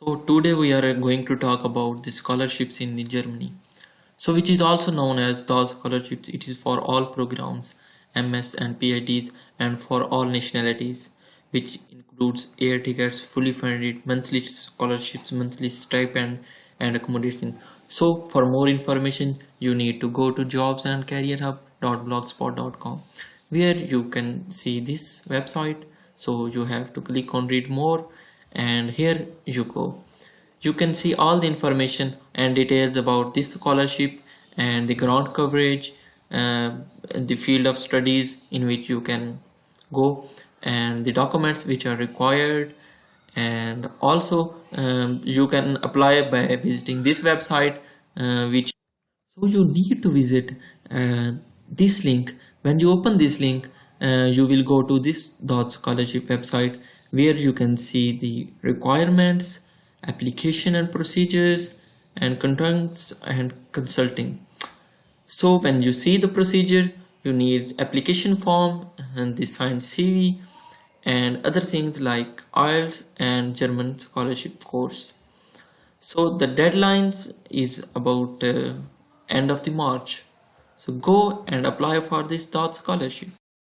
So today we are going to talk about the scholarships in Germany. So which is also known as the scholarships. It is for all programs, MS and PhDs, and for all nationalities, which includes air tickets, fully funded, monthly scholarships, monthly stipend, and accommodation. So for more information, you need to go to jobsandcareerhub.blogspot.com, where you can see this website. So you have to click on read more, and here you go. You can see all the information and details about this scholarship and the grant coverage, the field of studies in which you can go, and the documents which are required. And also you can apply by visiting this website, which so you need to visit uh, this link. When you open this link, you will go to this dot scholarship website, where you can see the requirements, application and procedures, and contents and consulting. So when you see the procedure, you need application form and the signed CV and other things like IELTS and German scholarship course. So the deadline is about end of the March. So go and apply for this dot scholarship.